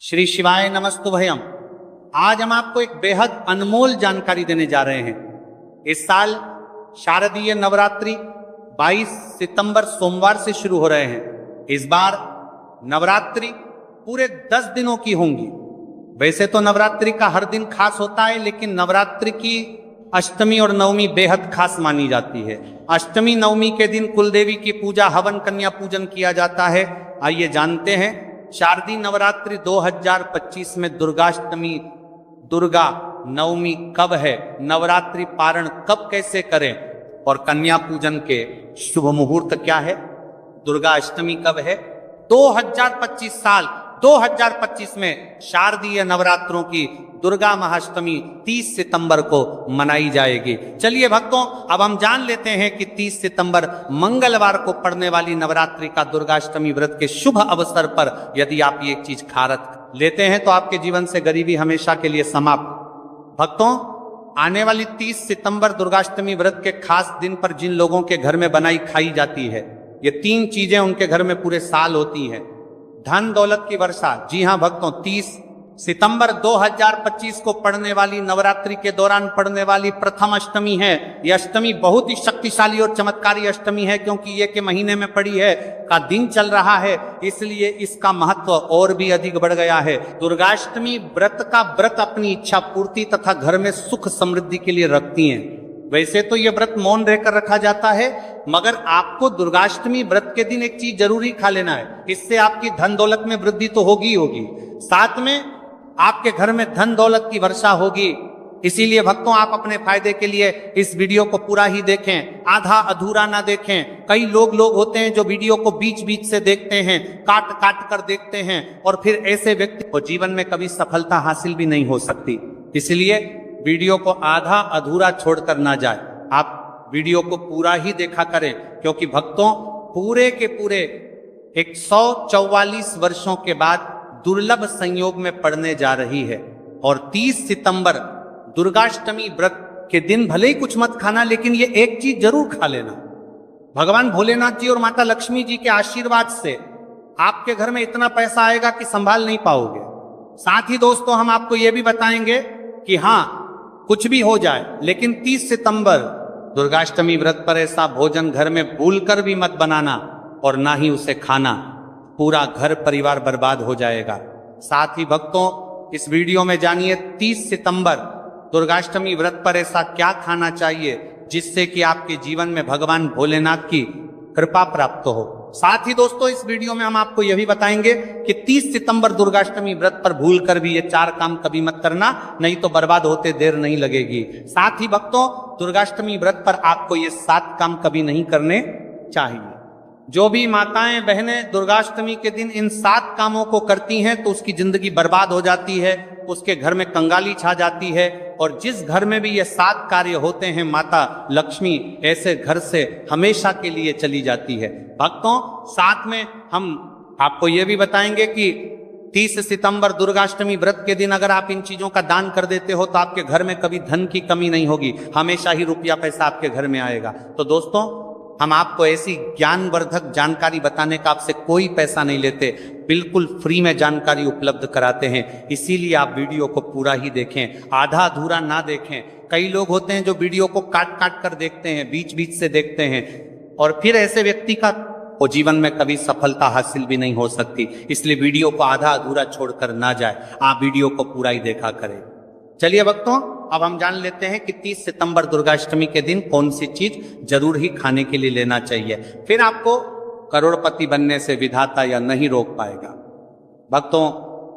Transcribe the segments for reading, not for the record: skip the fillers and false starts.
श्री शिवाय नमस्तुभयम। आज हम आपको एक बेहद अनमोल जानकारी देने जा रहे हैं। इस साल शारदीय नवरात्रि 22 सितंबर सोमवार से शुरू हो रहे हैं। इस बार नवरात्रि पूरे 10 दिनों की होंगी। वैसे तो नवरात्रि का हर दिन खास होता है, लेकिन नवरात्रि की अष्टमी और नवमी बेहद खास मानी जाती है। अष्टमी नवमी के दिन कुलदेवी की पूजा, हवन, कन्या पूजन किया जाता है। आइए जानते हैं शारदीय नवरात्रि 2025 में दुर्गाष्टमी, दुर्गा नवमी कब है, नवरात्रि पारण कब कैसे करें और कन्या पूजन के शुभ मुहूर्त क्या है, दुर्गा अष्टमी कब है। 2025 में शारदीय नवरात्रों की दुर्गा महाअष्टमी 30 सितंबर को मनाई जाएगी। चलिए भक्तों, अब हम जान लेते हैं कि 30 सितंबर मंगलवार को पड़ने वाली नवरात्रि का दुर्गाष्टमी व्रत के शुभ अवसर पर यदि आप ये एक चीज खारत लेते हैं तो आपके जीवन से गरीबी हमेशा के लिए समाप्त। भक्तों, आने वाली 30 सितंबर दुर्गाष्टमी व्रत के खास दिन पर जिन लोगों के घर में बनाई खाई जाती है, ये 3 चीजें उनके घर में पूरे साल होती हैं। धन दौलत की वर्षा। जी हां भक्तों, 30 सितंबर 2025 को पड़ने वाली नवरात्रि के दौरान पड़ने वाली प्रथम अष्टमी है। यह अष्टमी बहुत ही शक्तिशाली और चमत्कारी अष्टमी है, क्योंकि ये के महीने में पड़ी है, का दिन चल रहा है, इसलिए इसका महत्व और भी अधिक बढ़ गया है। दुर्गाष्टमी व्रत का व्रत अपनी इच्छा पूर्ति तथा घर में सुख समृद्धि के लिए रखती हैं। वैसे तो यह व्रत मौन रहकर रखा जाता है, मगर आपको दुर्गाष्टमी व्रत के दिन एक चीज जरूरी खा लेना है। इससे आपकी धन दौलत में वृद्धि तो होगी होगी, साथ में आपके घर में धन दौलत की वर्षा होगी। इसीलिए भक्तों, आप अपने फायदे के लिए इस वीडियो को पूरा ही देखें, आधा अधूरा ना देखें। कई लोग होते हैं जो वीडियो को बीच बीच से देखते हैं, काट काट कर देखते हैं, और फिर ऐसे व्यक्ति को जीवन में कभी सफलता हासिल भी नहीं हो सकती। इसलिए वीडियो को आधा अधूरा छोड़कर ना जाए, आप वीडियो को पूरा ही देखा करें, क्योंकि भक्तों पूरे के पूरे 144 वर्षों के बाद दुर्लभ संयोग में पड़ने जा रही है। और 30 सितंबर दुर्गाष्टमी व्रत के दिन भले ही कुछ मत खाना, लेकिन ये एक चीज जरूर खा लेना। भगवान भोलेनाथ जी और माता लक्ष्मी जी के आशीर्वाद से आपके घर में इतना पैसा आएगा कि संभाल नहीं पाओगे। साथ ही दोस्तों, हम आपको ये भी बताएंगे कि हाँ, कुछ भी हो जाए, लेकिन 30 सितंबर दुर्गाष्टमी व्रत पर ऐसा भोजन घर में भूलकर भी मत बनाना और ना ही उसे खाना, पूरा घर परिवार बर्बाद हो जाएगा। साथ ही भक्तों, इस वीडियो में जानिए 30 सितंबर दुर्गाष्टमी व्रत पर ऐसा क्या खाना चाहिए जिससे कि आपके जीवन में भगवान भोलेनाथ की कृपा प्राप्त हो। साथ ही दोस्तों, इस वीडियो में हम आपको यह भी बताएंगे कि 30 सितंबर दुर्गाष्टमी व्रत पर भूल कर भी ये 4 काम कभी मत करना, नहीं तो बर्बाद होते देर नहीं लगेगी। साथ ही भक्तों, दुर्गाष्टमी व्रत पर आपको ये 7 काम कभी नहीं करने चाहिए। जो भी माताएं बहनें दुर्गाष्टमी के दिन इन 7 कामों को करती हैं तो उसकी जिंदगी बर्बाद हो जाती है, उसके घर में कंगाली छा जाती है। और जिस घर में भी ये 7 कार्य होते हैं, माता लक्ष्मी ऐसे घर से हमेशा के लिए चली जाती है। भक्तों, साथ में हम आपको ये भी बताएंगे कि 30 सितंबर दुर्गाष्टमी व्रत के दिन अगर आप इन चीजों का दान कर देते हो तो आपके घर में कभी धन की कमी नहीं होगी, हमेशा ही रुपया पैसा आपके घर में आएगा। तो दोस्तों, हम आपको ऐसी ज्ञानवर्धक जानकारी बताने का आपसे कोई पैसा नहीं लेते, बिल्कुल फ्री में जानकारी उपलब्ध कराते हैं। इसीलिए आप वीडियो को पूरा ही देखें, आधा अधूरा ना देखें। कई लोग होते हैं जो वीडियो को काट काट कर देखते हैं, बीच बीच से देखते हैं, और फिर ऐसे व्यक्ति का वो जीवन में कभी सफलता हासिल भी नहीं हो सकती। इसलिए वीडियो को आधा अधूरा छोड़कर ना जाए, आप वीडियो को पूरा ही देखा करें। चलिए भक्तों, अब हम जान लेते हैं कि 30 सितंबर दुर्गाष्टमी के दिन कौन सी चीज जरूर ही खाने के लिए लेना चाहिए। फिर आपको करोड़पति बनने से विधाता या नहीं रोक पाएगा भक्तों,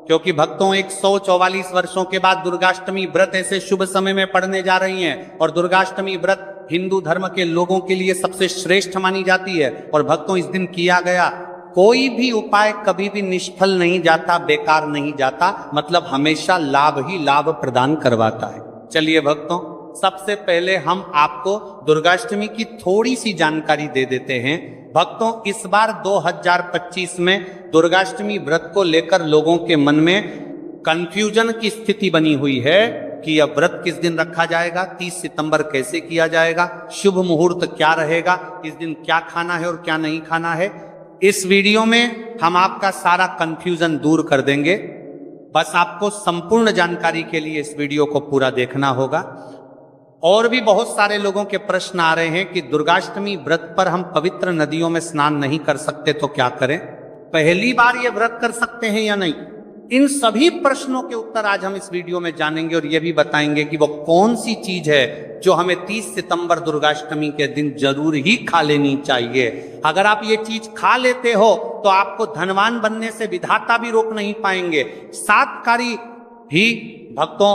क्योंकि भक्तों 144 वर्षों के बाद दुर्गाष्टमी व्रत ऐसे शुभ समय में पड़ने जा रही हैं। और दुर्गाष्टमी व्रत हिंदू धर्म के लोगों के लिए सबसे श्रेष्ठ मानी जाती है। और भक्तों, इस दिन किया गया कोई भी उपाय कभी भी निष्फल नहीं जाता, बेकार नहीं जाता, मतलब हमेशा लाभ ही लाभ प्रदान करवाता है। चलिए भक्तों, सबसे पहले हम आपको दुर्गाष्टमी की थोड़ी सी जानकारी दे देते हैं। भक्तों, इस बार 2025 में दुर्गाष्टमी व्रत को लेकर लोगों के मन में कंफ्यूजन की स्थिति बनी हुई है कि यह व्रत किस दिन रखा जाएगा, 30 सितंबर कैसे किया जाएगा, शुभ मुहूर्त क्या रहेगा, इस दिन क्या खाना है और क्या नहीं खाना है। इस वीडियो में हम आपका सारा कंफ्यूजन दूर कर देंगे। बस आपको संपूर्ण जानकारी के लिए इस वीडियो को पूरा देखना होगा। और भी बहुत सारे लोगों के प्रश्न आ रहे हैं कि दुर्गाष्टमी व्रत पर हम पवित्र नदियों में स्नान नहीं कर सकते तो क्या करें, पहली बार ये व्रत कर सकते हैं या नहीं। इन सभी प्रश्नों के उत्तर आज हम इस वीडियो में जानेंगे और ये भी बताएंगे कि वो कौन सी चीज है जो हमें 30 सितंबर दुर्गाष्टमी के दिन जरूर ही खा लेनी चाहिए। अगर आप ये चीज खा लेते हो तो आपको धनवान बनने से विधाता भी रोक नहीं पाएंगे। सातकारी भी भक्तों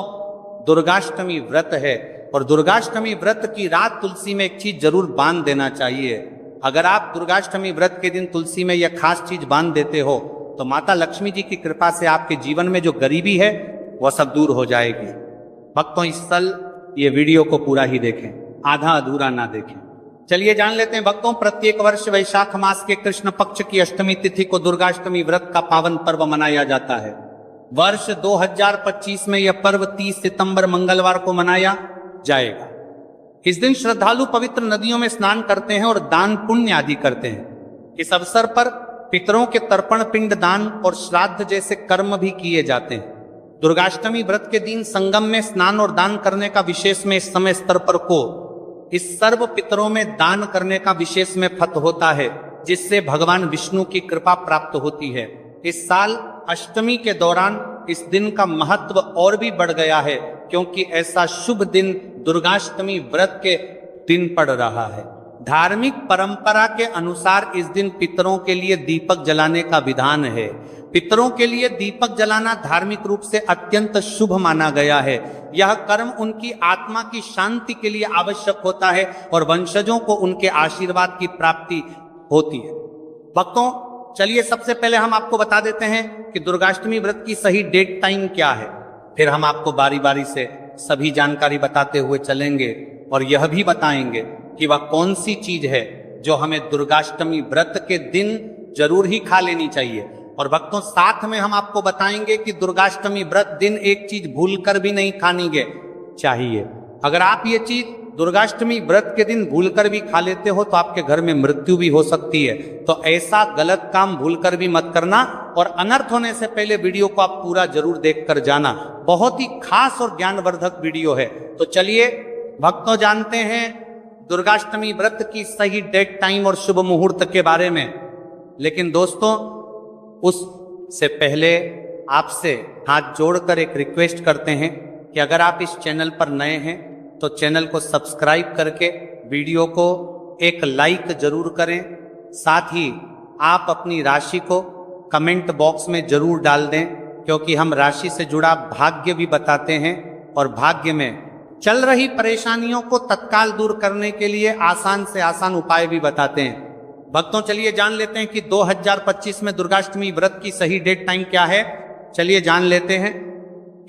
दुर्गाष्टमी व्रत है और दुर्गाष्टमी व्रत की रात तुलसी में एक चीज जरूर बांध देना चाहिए। अगर आप दुर्गाष्टमी व्रत के दिन तुलसी में यह खास चीज बांध देते हो तो माता लक्ष्मी जी की कृपा से आपके जीवन में जो गरीबी है वह सब दूर हो जाएगी। भक्तों इस साल ये वीडियो को पूरा ही देखें, आधा अधूरा ना देखें। चलिए जान लेते हैं भक्तों, प्रत्येक वर्ष वैशाख मास के कृष्ण पक्ष की अष्टमी तिथि को दुर्गाष्टमी व्रत का पावन पर्व मनाया जाता है। वर्ष 2025 में यह पर्व 30 सितंबर मंगलवार को मनाया जाएगा। इस दिन श्रद्धालु पवित्र नदियों में स्नान करते हैं और दान पुण्य आदि करते हैं। इस अवसर पर पितरों के तर्पण, पिंड दान और श्राद्ध जैसे कर्म भी किए जाते हैं। दुर्गाष्टमी व्रत के दिन संगम में स्नान और दान करने का विशेष में इस समय स्तर पर को इस सर्व पितरों में दान करने का विशेष में फत होता है, जिससे भगवान विष्णु की कृपा प्राप्त होती है। इस साल अष्टमी के दौरान इस दिन का महत्व और भी बढ़ गया है, क्योंकि ऐसा शुभ दिन दुर्गाष्टमी व्रत के दिन पड़ रहा है। धार्मिक परंपरा के अनुसार इस दिन पितरों के लिए दीपक जलाने का विधान है। पितरों के लिए दीपक जलाना धार्मिक रूप से अत्यंत शुभ माना गया है। यह कर्म उनकी आत्मा की शांति के लिए आवश्यक होता है और वंशजों को उनके आशीर्वाद की प्राप्ति होती है। भक्तों चलिए सबसे पहले हम आपको बता देते हैं कि दुर्गाष्टमी व्रत की सही डेट टाइम क्या है, फिर हम आपको बारी बारी से सभी जानकारी बताते हुए चलेंगे और यह भी बताएंगे कि वह कौन सी चीज है जो हमें दुर्गाष्टमी व्रत के दिन जरूर ही खा लेनी चाहिए। और भक्तों साथ में हम आपको बताएंगे कि दुर्गाष्टमी व्रत दिन एक चीज भूलकर भी नहीं खानी चाहिए। अगर आप ये चीज दुर्गाष्टमी व्रत के दिन भूलकर भी खा लेते हो तो आपके घर में मृत्यु भी हो सकती है। तो ऐसा गलत काम भूलकर भी मत करना और अनर्थ होने से पहले वीडियो को आप पूरा जरूर देखकर जाना। बहुत ही खास और ज्ञानवर्धक वीडियो है। तो चलिए भक्तों जानते हैं दुर्गाष्टमी व्रत की सही डेट टाइम और शुभ मुहूर्त के बारे में। लेकिन दोस्तों उससे पहले आपसे हाथ जोड़कर एक रिक्वेस्ट करते हैं कि अगर आप इस चैनल पर नए हैं तो चैनल को सब्सक्राइब करके वीडियो को एक लाइक जरूर करें। साथ ही आप अपनी राशि को कमेंट बॉक्स में जरूर डाल दें, क्योंकि हम राशि से जुड़ा भाग्य भी बताते हैं और भाग्य में चल रही परेशानियों को तत्काल दूर करने के लिए आसान से आसान उपाय भी बताते हैं। भक्तों चलिए जान लेते हैं कि 2025 में दुर्गाष्टमी व्रत की सही डेट टाइम क्या है। चलिए जान लेते हैं।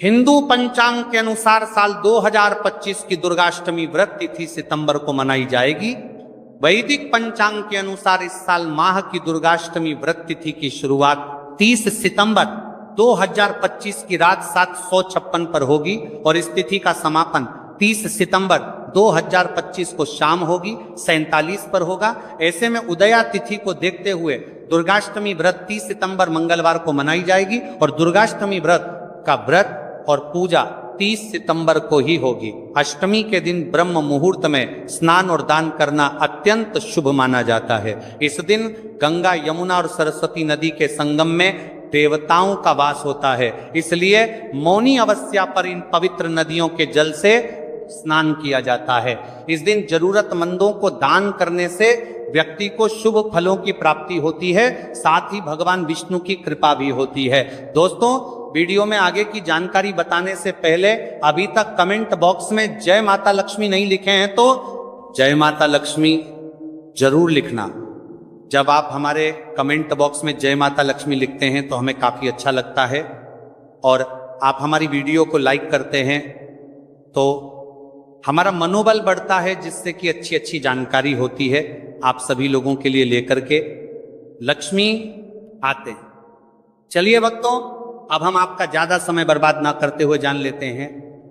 हिंदू पंचांग के अनुसार साल 2025 की दुर्गाष्टमी व्रत तिथि सितंबर को मनाई जाएगी। वैदिक पंचांग के अनुसार इस साल माह की दुर्गाष्टमी व्रत तिथि की शुरुआत 30 सितंबर 2025 की रात 756 पर होगी और इस तिथि का समापन 30 सितंबर 2025 को शाम होगी 47 पर होगा। ऐसे में उदया तिथि को देखते हुए दुर्गाष्टमी व्रत 30 सितंबर मंगलवार को मनाई जाएगी और दुर्गाष्टमी व्रत का व्रत और पूजा 30 सितंबर को ही होगी। अष्टमी के दिन ब्रह्म मुहूर्त में स्नान और दान करना अत्यंत शुभ माना जाता है। इस दिन गंगा, यमुना और सरस्वती नदी के संगम में देवताओं का वास होता है, इसलिए मौनी अमावस्या पर इन पवित्र नदियों के जल से स्नान किया जाता है। इस दिन जरूरतमंदों को दान करने से व्यक्ति को शुभ फलों की प्राप्ति होती है, साथ ही भगवान विष्णु की कृपा भी होती है। दोस्तों वीडियो में आगे की जानकारी बताने से पहले अभी तक कमेंट बॉक्स में जय माता लक्ष्मी नहीं लिखे हैं तो जय माता लक्ष्मी जरूर लिखना। जब आप हमारे कमेंट बॉक्स में जय माता लक्ष्मी लिखते हैं तो हमें काफी अच्छा लगता है और आप हमारी वीडियो को लाइक करते हैं तो हमारा मनोबल बढ़ता है, जिससे कि अच्छी अच्छी जानकारी होती है आप सभी लोगों के लिए लेकर के लक्ष्मी आते हैं। चलिए भक्तों अब हम आपका ज्यादा समय बर्बाद ना करते हुए जान लेते हैं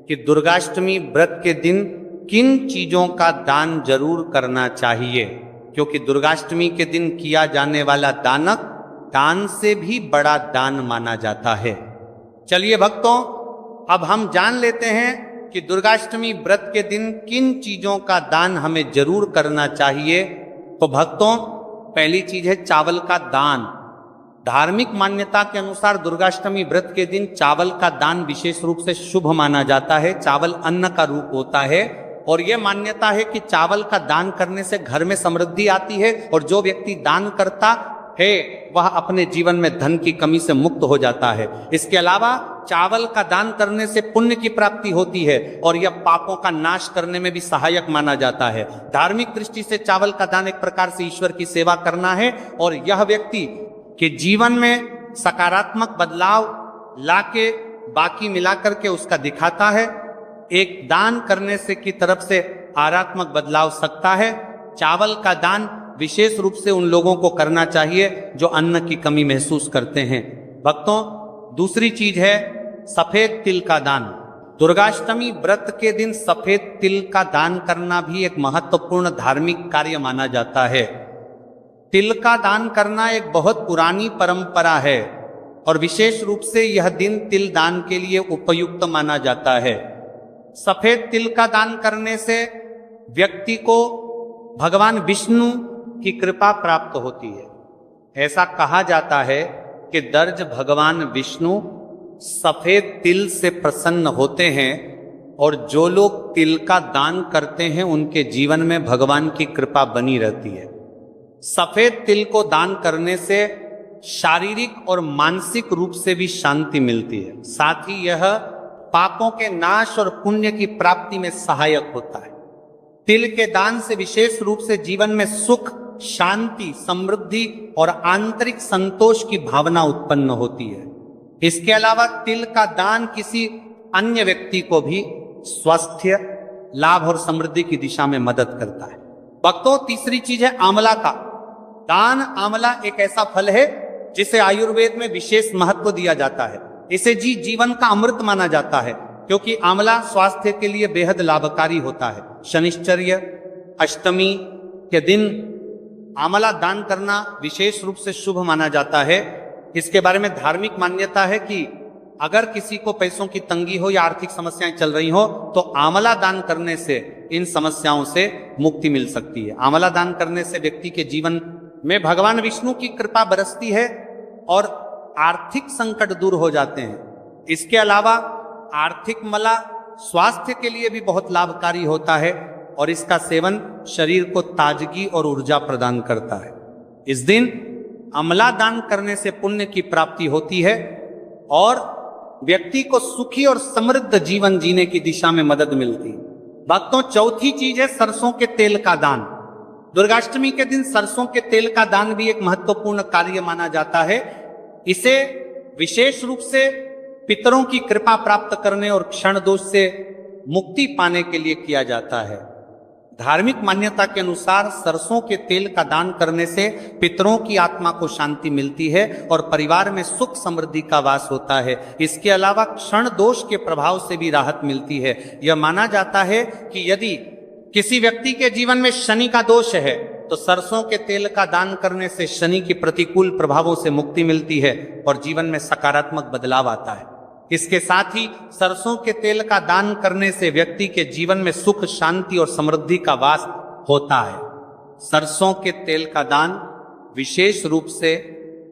कि दुर्गाष्टमी व्रत के दिन किन चीजों का दान जरूर करना चाहिए, क्योंकि दुर्गाष्टमी के दिन किया जाने वाला दान से भी बड़ा दान माना जाता है। चलिए भक्तों, अब हम जान लेते हैं कि दुर्गाष्टमी व्रत के दिन किन चीजों का दान हमें जरूर करना चाहिए। तो भक्तों, पहली चीज है चावल का दान। धार्मिक मान्यता के अनुसार दुर्गाष्टमी व्रत के दिन चावल का दान विशेष रूप से शुभ माना जाता है। चावल अन्न का रूप होता है और यह मान्यता है कि चावल का दान करने से घर में समृद्धि आती है और जो व्यक्ति दान करता है वह अपने जीवन में धन की कमी से मुक्त हो जाता है। इसके अलावा चावल का दान करने से पुण्य की प्राप्ति होती है और यह पापों का नाश करने में भी सहायक माना जाता है। धार्मिक दृष्टि से चावल का दान एक प्रकार से ईश्वर की सेवा करना है और यह व्यक्ति के जीवन में सकारात्मक बदलाव लाके बाकी मिलाकर के उसका दिखाता है। एक दान करने से की तरफ से आरात्मक बदलाव सकता है। चावल का दान विशेष रूप से उन लोगों को करना चाहिए जो अन्न की कमी महसूस करते हैं। भक्तों, दूसरी चीज है सफेद तिल का दान। दुर्गाष्टमी व्रत के दिन सफेद तिल का दान करना भी एक महत्वपूर्ण धार्मिक कार्य माना जाता है। तिल का दान करना एक बहुत पुरानी परंपरा है और विशेष रूप से यह दिन तिल दान के लिए उपयुक्त माना जाता है। सफेद तिल का दान करने से व्यक्ति को भगवान विष्णु की कृपा प्राप्त होती है। ऐसा कहा जाता है कि दर्ज भगवान विष्णु सफेद तिल से प्रसन्न होते हैं और जो लोग तिल का दान करते हैं उनके जीवन में भगवान की कृपा बनी रहती है। सफेद तिल को दान करने से शारीरिक और मानसिक रूप से भी शांति मिलती है। साथ ही यह पापों के नाश और पुण्य की प्राप्ति में सहायक होता है। तिल के दान से विशेष रूप से जीवन में सुख, शांति, समृद्धि और आंतरिक संतोष की भावना उत्पन्न होती है। इसके अलावा तिल का दान किसी अन्य व्यक्ति को भी स्वास्थ्य, लाभ और समृद्धि की दिशा में मदद करता है। भक्तों, तीसरी चीज है आंवला का दान। आंवला एक ऐसा फल है जिसे आयुर्वेद में विशेष महत्व दिया जाता है। इसे जीवन का अमृत माना जाता है क्योंकि आंवला स्वास्थ्य के लिए बेहद लाभकारी होता है। शनिश्चर्य, अष्टमी के दिन आंवला दान करना विशेष रूप से शुभ माना जाता है। इसके बारे में धार्मिक मान्यता है कि अगर किसी को पैसों की तंगी हो या आर्थिक समस्याएं चल रही हो तो आंवला दान करने से इन समस्याओं से मुक्ति मिल सकती है। आंवला दान करने से व्यक्ति के जीवन में भगवान विष्णु की कृपा बरसती है और आर्थिक संकट दूर हो जाते हैं। इसके अलावा आर्थिक मला स्वास्थ्य के लिए भी बहुत लाभकारी होता है और इसका सेवन शरीर को ताजगी और ऊर्जा प्रदान करता है। इस दिन आंवला दान करने से पुण्य की प्राप्ति होती है और व्यक्ति को सुखी और समृद्ध जीवन जीने की दिशा में मदद मिलती है। भक्तों, चौथी चीज है सरसों के तेल का दान। दुर्गाष्टमी के दिन सरसों के तेल का दान भी एक महत्वपूर्ण कार्य माना जाता है। इसे विशेष रूप से पितरों की कृपा प्राप्त करने और क्षण दोष से मुक्ति पाने के लिए किया जाता है। धार्मिक मान्यता के अनुसार सरसों के तेल का दान करने से पितरों की आत्मा को शांति मिलती है और परिवार में सुख समृद्धि का वास होता है। इसके अलावा क्षण दोष के प्रभाव से भी राहत मिलती है। यह माना जाता है कि यदि किसी व्यक्ति के जीवन में शनि का दोष है तो सरसों के तेल का दान करने से शनि की प्रतिकूल प्रभावों से मुक्ति मिलती है और जीवन में सकारात्मक बदलाव आता है। इसके साथ ही सरसों के तेल का दान करने से व्यक्ति के जीवन में सुख, शांति और समृद्धि का वास होता है। सरसों के तेल का दान विशेष रूप से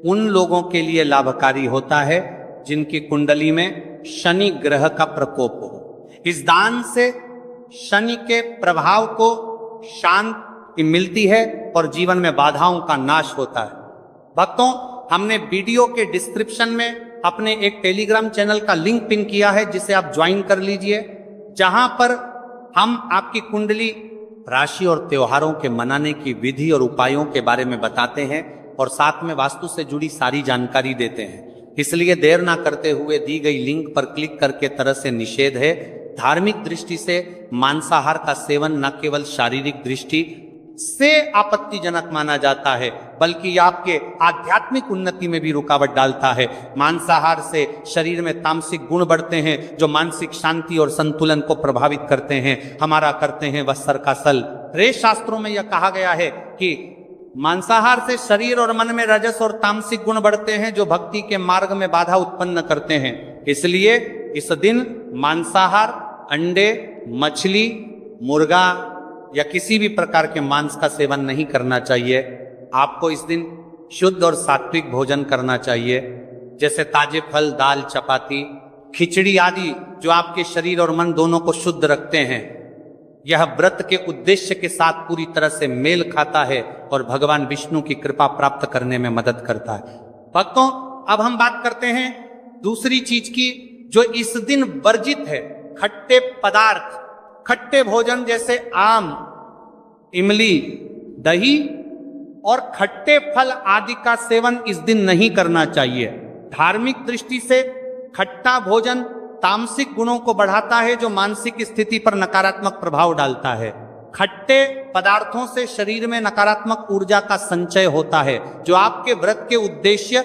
उन लोगों के लिए लाभकारी होता है जिनकी कुंडली में शनि ग्रह का प्रकोप हो। इस दान से शनि के प्रभाव को शांति मिलती है और जीवन में बाधाओं का नाश होता है। भक्तों, हमने वीडियो के डिस्क्रिप्शन में अपने एक टेलीग्राम चैनल का लिंक पिन किया है जिसे आप ज्वाइन कर लीजिए, जहां पर हम आपकी कुंडली, राशि और त्योहारों के मनाने की विधि और उपायों के बारे में बताते हैं और साथ में वास्तु से जुड़ी सारी जानकारी देते हैं। इसलिए देर ना करते हुए दी गई लिंक पर क्लिक करके तरह से निषेध है। धार्मिक दृष्टि से मांसाहार का सेवन न केवल शारीरिक दृष्टि से आपत्तिजनक माना जाता है बल्कि आपके आध्यात्मिक उन्नति में भी रुकावट डालता है। मांसाहार से शरीर में तामसिक गुण बढ़ते हैं जो मानसिक शांति और संतुलन को प्रभावित करते हैं। हमारा करते हैं वत्सर का सल। रे शास्त्रों में यह कहा गया है कि मांसाहार से शरीर और मन में रजस और तामसिक गुण बढ़ते हैं जो भक्ति के मार्ग में बाधा उत्पन्न करते हैं। इसलिए इस दिन मांसाहार, अंडे, मछली, मुर्गा या किसी भी प्रकार के मांस का सेवन नहीं करना चाहिए। आपको इस दिन शुद्ध और सात्विक भोजन करना चाहिए, जैसे ताजे फल, दाल, चपाती, खिचड़ी आदि जो आपके शरीर और मन दोनों को शुद्ध रखते हैं। यह व्रत के उद्देश्य के साथ पूरी तरह से मेल खाता है और भगवान विष्णु की कृपा प्राप्त करने में मदद करता है। भक्तों, अब हम बात करते हैं दूसरी चीज की जो इस दिन वर्जित है। खट्टे पदार्थ, खट्टे भोजन जैसे आम, इमली, दही और खट्टे फल आदि का सेवन इस दिन नहीं करना चाहिए। धार्मिक दृष्टि से खट्टा भोजन तामसिक गुणों को बढ़ाता है जो मानसिक स्थिति पर नकारात्मक प्रभाव डालता है। खट्टे पदार्थों से शरीर में नकारात्मक ऊर्जा का संचय होता है जो आपके व्रत के उद्देश्य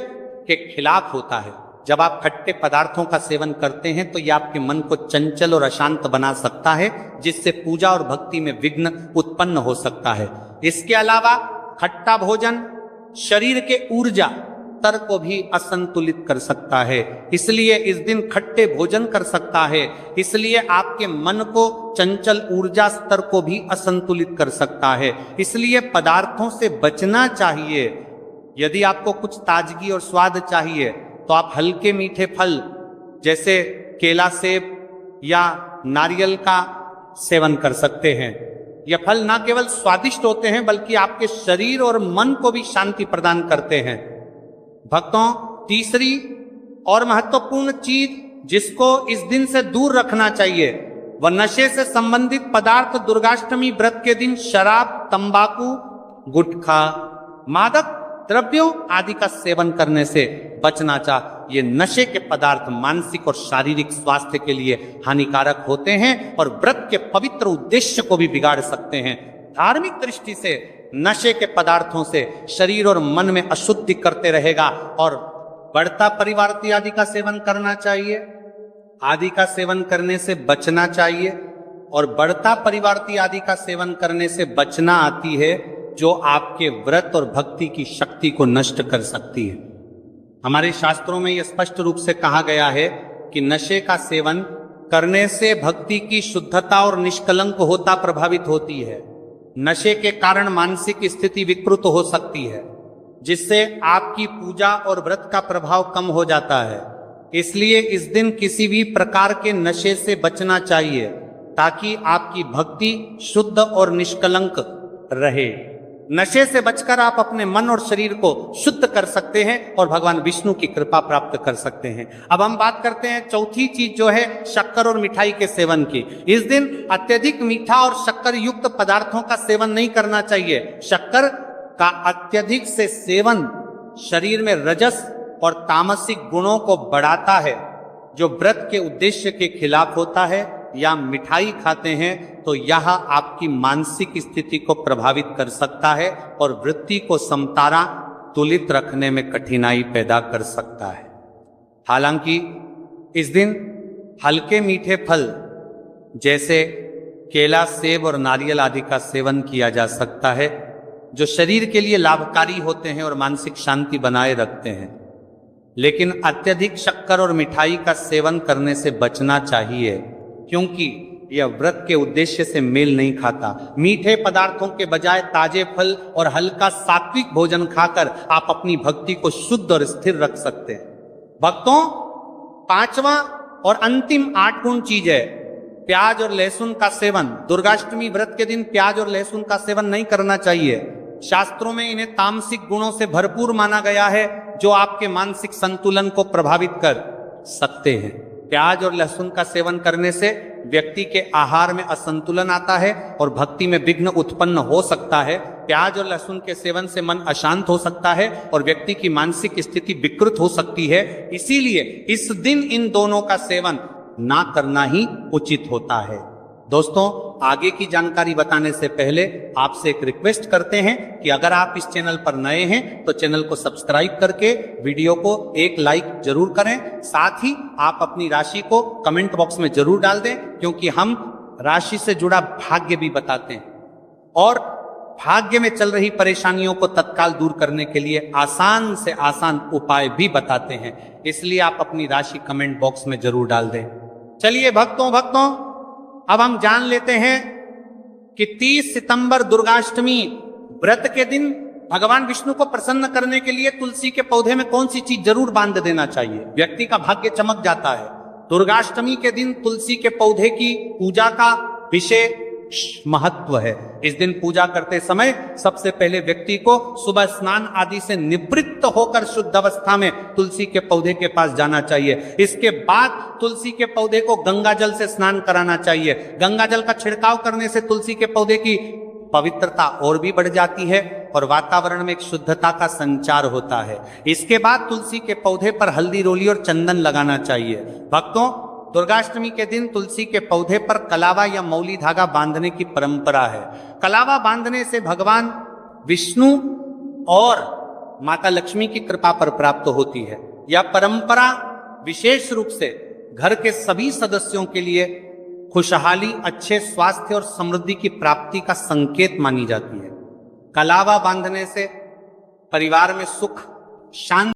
के खिलाफ होता है। जब आप खट्टे पदार्थों का सेवन करते हैं तो यह आपके मन को चंचल और अशांत बना सकता है, जिससे पूजा और भक्ति में विघ्न उत्पन्न हो सकता है। इसके अलावा खट्टा भोजन शरीर के ऊर्जा स्तर को भी असंतुलित कर सकता है, इसलिए इस दिन खट्टे भोजन कर सकता है। इसलिए आपके मन को चंचल ऊर्जा स्तर को भी असंतुलित कर सकता है, इसलिए पदार्थों से बचना चाहिए। यदि आपको कुछ ताजगी और स्वाद चाहिए तो आप हल्के मीठे फल जैसे केला, सेब या नारियल का सेवन कर सकते हैं। यह फल न केवल स्वादिष्ट होते हैं बल्कि आपके शरीर और मन को भी शांति प्रदान करते हैं। भक्तों, तीसरी और महत्वपूर्ण चीज जिसको इस दिन से दूर रखना चाहिए वह नशे से संबंधित पदार्थ। दुर्गाष्टमी व्रत के दिन शराब, तंबाकू, गुटखा, मादक द्रव्यों आदि का सेवन करने से बचना चाहिए। ये नशे के पदार्थ मानसिक और शारीरिक स्वास्थ्य के लिए हानिकारक होते हैं और व्रत के पवित्र उद्देश्य को भी बिगाड़ सकते हैं। धार्मिक दृष्टि से नशे के पदार्थों से शरीर और मन में अशुद्धि करते रहेगा और बढ़ता परिवारती आदि का सेवन करना चाहिए। आदि का सेवन करने से बचना चाहिए और बढ़ता परिवारती आदि का सेवन करने से बचना आती है जो आपके व्रत और भक्ति की शक्ति को नष्ट कर सकती है। हमारे शास्त्रों में यह स्पष्ट रूप से कहा गया है कि नशे का सेवन करने से भक्ति की शुद्धता और निष्कलंक होता प्रभावित होती है। नशे के कारण मानसिक स्थिति विकृत हो सकती है, जिससे आपकी पूजा और व्रत का प्रभाव कम हो जाता है। इसलिए इस दिन किसी भी प्रकार के नशे से बचना चाहिए ताकि आपकी भक्ति शुद्ध और निष्कलंक रहे। नशे से बचकर आप अपने मन और शरीर को शुद्ध कर सकते हैं और भगवान विष्णु की कृपा प्राप्त कर सकते हैं। अब हम बात करते हैं चौथी चीज जो है शक्कर और मिठाई के सेवन की। इस दिन अत्यधिक मीठा और शक्कर युक्त पदार्थों का सेवन नहीं करना चाहिए। शक्कर का अत्यधिक से सेवन शरीर में रजस और तामसिक गुणों को बढ़ाता है जो व्रत के उद्देश्य के खिलाफ होता है। या मिठाई खाते हैं तो यह आपकी मानसिक स्थिति को प्रभावित कर सकता है और वृत्ति को समतारा तुलित रखने में कठिनाई पैदा कर सकता है। हालांकि इस दिन हल्के मीठे फल जैसे केला, सेब और नारियल आदि का सेवन किया जा सकता है जो शरीर के लिए लाभकारी होते हैं और मानसिक शांति बनाए रखते हैं। लेकिन अत्यधिक शक्कर और मिठाई का सेवन करने से बचना चाहिए क्योंकि यह व्रत के उद्देश्य से मेल नहीं खाता। मीठे पदार्थों के बजाय ताजे फल और हल्का सात्विक भोजन खाकर आप अपनी भक्ति को शुद्ध और स्थिर रख सकते हैं। भक्तों, पांचवा और अंतिम 8 गुण चीज है प्याज और लहसुन का सेवन। दुर्गाष्टमी व्रत के दिन प्याज और लहसुन का सेवन नहीं करना चाहिए। शास्त्रों में इन्हें तामसिक गुणों से भरपूर माना गया है जो आपके मानसिक संतुलन को प्रभावित कर सकते हैं। प्याज और लहसुन का सेवन करने से व्यक्ति के आहार में असंतुलन आता है और भक्ति में विघ्न उत्पन्न हो सकता है। प्याज और लहसुन के सेवन से मन अशांत हो सकता है और व्यक्ति की मानसिक स्थिति विकृत हो सकती है। इसीलिए इस दिन इन दोनों का सेवन ना करना ही उचित होता है। दोस्तों, आगे की जानकारी बताने से पहले आपसे एक रिक्वेस्ट करते हैं कि अगर आप इस चैनल पर नए हैं तो चैनल को सब्सक्राइब करके वीडियो को एक लाइक जरूर करें। साथ ही आप अपनी राशि को कमेंट बॉक्स में जरूर डाल दें क्योंकि हम राशि से जुड़ा भाग्य भी बताते हैं। और भाग्य में चल रही परेशानियों को तत्काल दूर करने के लिए आसान से आसान उपाय भी बताते हैं। इसलिए आप अपनी राशि कमेंट बॉक्स में जरूर डाल दें। चलिए भक्तों अब हम जान लेते हैं कि 30 सितंबर दुर्गाष्टमी व्रत के दिन भगवान विष्णु को प्रसन्न करने के लिए तुलसी के पौधे में कौन सी चीज जरूर बांध देना चाहिए, व्यक्ति का भाग्य चमक जाता है। दुर्गाष्टमी के दिन तुलसी के पौधे की पूजा का विशेष महत्व है। इस दिन पूजा करते समय सबसे पहले व्यक्ति को सुबह स्नान आदि से निवृत्त होकर शुद्ध अवस्था में तुलसी के पौधे के पास जाना चाहिए। इसके बाद तुलसी के पौधे को गंगा जल से स्नान कराना चाहिए। गंगा जल का छिड़काव करने से तुलसी के पौधे की पवित्रता और भी बढ़ जाती है और वातावरण में एक शुद्धता का संचार होता है। इसके बाद तुलसी के पौधे पर हल्दी रोली और चंदन लगाना चाहिए। भक्तों, दुर्गाष्टमी के दिन तुलसी के पौधे पर कलावा या मौली धागा बांधने की परंपरा है। कलावा बांधने से भगवान विष्णु और माता लक्ष्मी की कृपा पर प्राप्त होती है। यह परंपरा विशेष रूप से घर के सभी सदस्यों के लिए खुशहाली, अच्छे स्वास्थ्य और समृद्धि की प्राप्ति का संकेत मानी जाती है। कलावा बांधने से परिवार में सुख, शांति